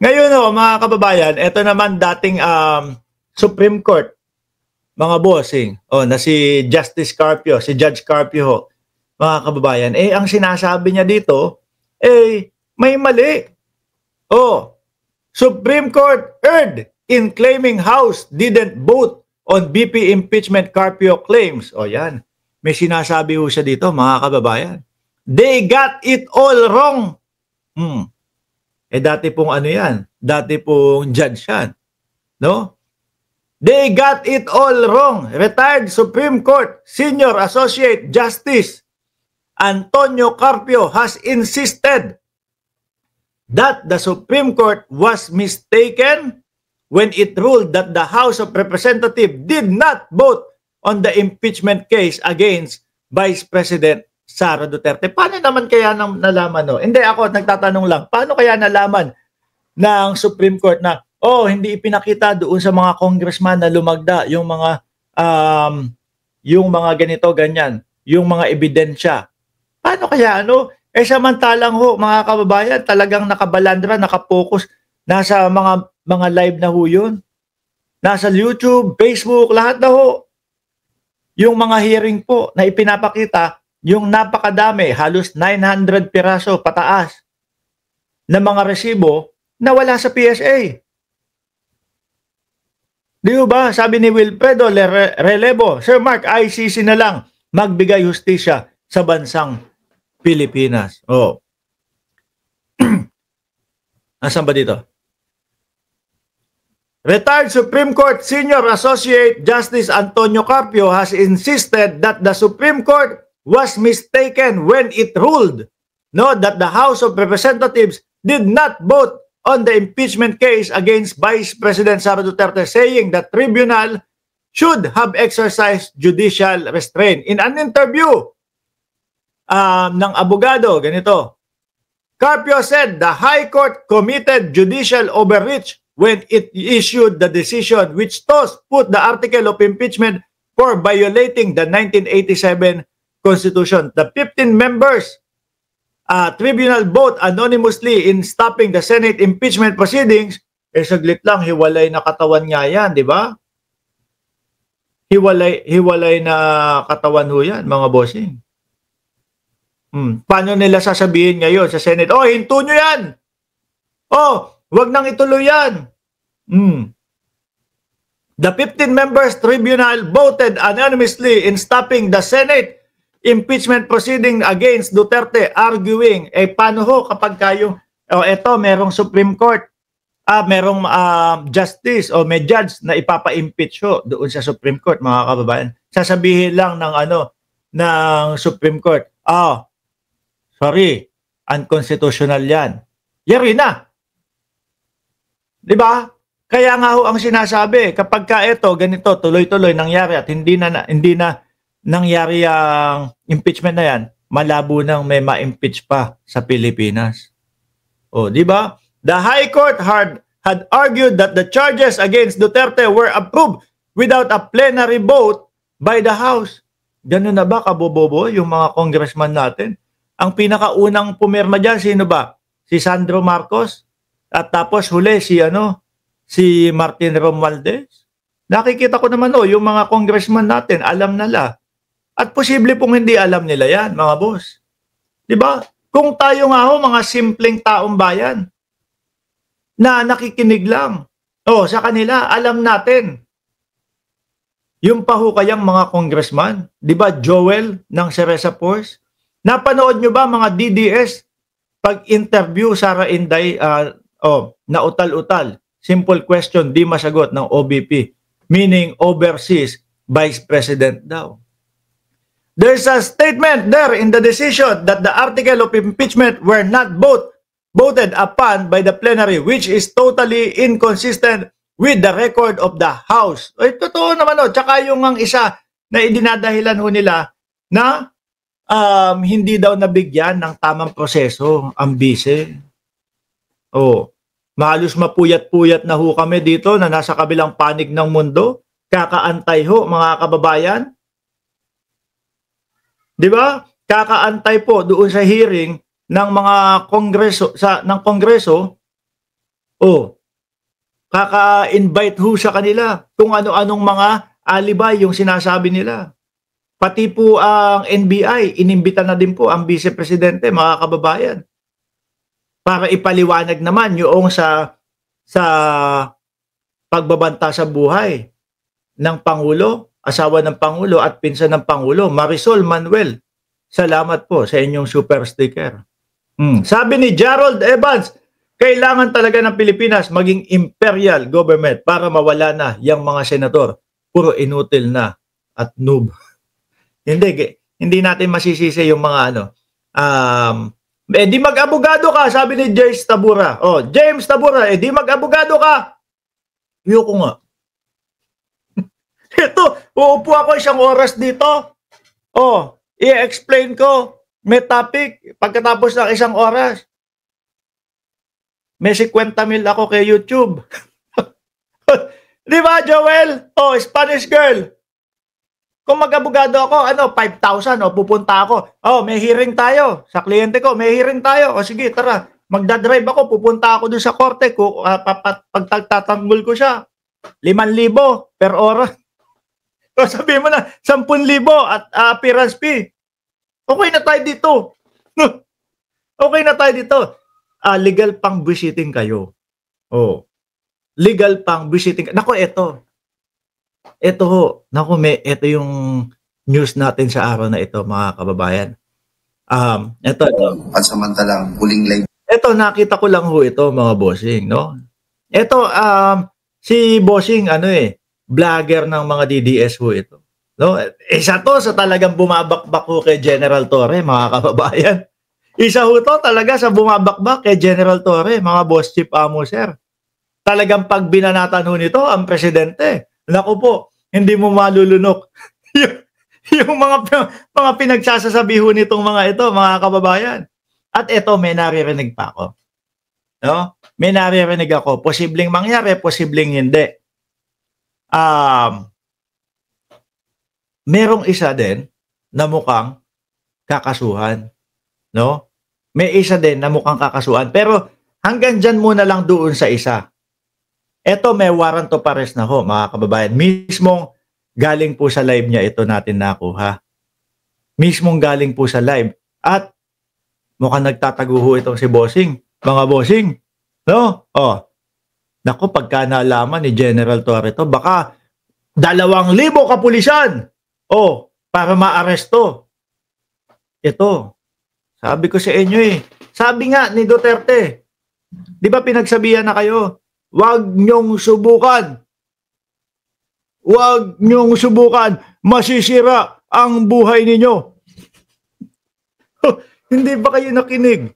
Ngayon mga kababayan, ito naman dating Supreme Court, mga bossing, na si Justice Carpio, si Judge Carpio ho, mga kababayan, ang sinasabi niya dito, may mali. Supreme Court erred in claiming House didn't vote on BP impeachment Carpio claims. Yan. May sinasabi ho siya dito, mga kababayan. They got it all wrong. Dati pong ano yan? Dati pong judge yan. No? They got it all wrong. Retired Supreme Court Senior Associate Justice Antonio Carpio has insisted that the Supreme Court was mistaken when it ruled that the House of Representatives did not vote on the impeachment case against Vice President Sara Duterte. Paano naman kaya nalaman? Hindi, ako nagtatanong lang, paano kaya nalaman ng Supreme Court na hindi ipinakita doon sa mga congressman na lumagda yung mga ganito, ganyan, yung mga ebidensya. Paano kaya samantalang mga kababayan, talagang nakabalandra, nakapokus, nasa mga live na ho yun. Nasa YouTube, Facebook, lahat na ho. Yung mga hearing po na ipinapakita, yung napakadami, halos 900 piraso pataas na mga resibo na wala sa PSA. Di ba? Sabi ni Wilfredo Relevo, Sir Mark, ICC na lang magbigay hustisya sa bansang Pilipinas. Nasaan ba dito? Retired Supreme Court Senior Associate Justice Antonio Carpio has insisted that the Supreme Court was mistaken when it ruled that the House of Representatives did not vote on the impeachment case against Vice President Sara Duterte, saying that tribunal should have exercised judicial restraint. In an interview ng abogado, ganito, Carpio said the High Court committed judicial overreach when it issued the decision which thus put the article of impeachment for violating the 1987 Constitution. The 15 members tribunal vote anonymously in stopping the Senate impeachment proceedings. Saglit lang, hiwalay na katawan nga yan, di ba? Hiwalay na katawan ho yan, mga bossing. Paano nila sasabihin ngayon sa Senate, hinto nyo yan! Wag nang ituloy yan! The 15 members tribunal voted anonymously in stopping the Senate impeachment proceeding against Duterte, arguing, paano ho kapag kayo, merong Supreme Court, merong justice o may judge na ipapa-impeach ho doon sa Supreme Court, mga kababayan. Sasabihin lang ng Supreme Court, sorry, unconstitutional yan. Yari na. Diba? Kaya nga ho ang sinasabi, kapag ka ganito, tuloy-tuloy nangyari at hindi na nangyari ang impeachment na yan, malabo nang may ma-impeach pa sa Pilipinas. Di ba? The High Court had argued that the charges against Duterte were approved without a plenary vote by the House. Ganun na ba kabobobo yung mga congressman natin? Ang pinakaunang pumirma dyan, sino ba? Si Sandro Marcos? At tapos huli si Martin Romualdez? Nakikita ko naman yung mga congressman natin, alam nila. At posible pong hindi alam nila yan, mga boss. Diba? Kung tayo nga mga simpleng taong bayan na nakikinig lang, sa kanila, alam natin. Yung kayang mga congressman, diba, Joel ng Ceresa Force, napanood nyo ba mga DDS pag-interview Sara Inday, na utal-utal, simple question, di masagot ng OBP, meaning overseas Vice President daw. There's a statement there in the decision that the article of impeachment were not voted upon by the plenary, which is totally inconsistent with the record of the House. Totoo naman tsaka yung ang isa na idinadahilan nila na hindi daw nabigyan ng tamang proseso ang bise. Mahalos mapuyat-puyat na ho kami dito na nasa kabilang panig ng mundo. Kakaantay ho, mga kababayan. Di ba? Kakaantay po doon sa hearing ng mga kongreso ng kongreso Oh, kaka-invite ho sa kanila kung ano-anong mga alibay yung sinasabi nila. Pati po ang NBI, inimbita na din po ang Vice Presidente, mga kababayan, para ipaliwanag naman yung sa pagbabanta sa buhay ng Pangulo, asawa ng Pangulo at pinsan ng Pangulo, Marisol Manuel. Salamat po sa inyong super sticker. Sabi ni Gerald Evans, kailangan talaga ng Pilipinas maging imperial government para mawala na yung mga senador. Puro inutil na at noob. Hindi natin masisisi yung mga ano. Di mag-abogado ka, sabi ni James Tabura. Oh, James Tabura, di mag-abogado ka. Yoko nga. Ito, uupo ako isang oras dito. Oh, i-explain ko. May topic. Pagkatapos ng isang oras, may 50,000 ako kay YouTube. Di ba, Joel? Oh, Spanish girl. Kung mag-abogado ako, 5,000, pupunta ako. Oh, may hearing tayo. Sa kliyente ko, may hearing tayo. O sige, tara. Magdadrive ako, pupunta ako doon sa korte. Pagtatanggol ko siya. 5,000 per oras. O sabihin mo na, 10,000 at appearance fee. Okay na tayo dito. Okay na tayo dito. Legal pang visiting kayo. Oh. Legal pang visiting. Nako, ito. Ito ho. Nako, ito yung news natin sa araw na ito, mga kababayan. Ito. Pansamantalang huling live. Ito, nakita ko lang ho ito, mga bossing, no? Ito, si bossing, vlogger ng mga DDS ho ito. No? Isa to sa talagang bumabakbak ho kay General Torre, mga kababayan. Isa ho to talaga sa bumabakbak kay General Torre, mga boss chief amo, sir. Talagang pag binanatan ho nito ang presidente, naku po, hindi mo malulunok. yung mga pinagsasasabi ho nitong mga ito, mga kababayan. At ito, may naririnig pa ako. No? May naririnig ako. Posibleng mangyari, posibleng hindi. Merong isa din na mukhang kakasuhan. No? May isa din na mukhang kakasuhan. Pero hanggang dyan muna lang doon sa isa. Ito, may warrant of arrest na ho, mga kababayan. Mismong galing po sa live niya ito natin nakuha. Mismong galing po sa live. At mukhang nagtatago ho itong si Bossing. Mga Bossing. No? Oh. Naku, pagka nalaman ni General Torre ito, baka 2,000 kapulisan. Oh, para maaresto. Ito. Sabi ko sa inyo Sabi nga ni Duterte, di ba pinagsabihan na kayo, huwag niyong subukan. Huwag niyong subukan. Masisira ang buhay ninyo. Hindi ba kayo nakinig?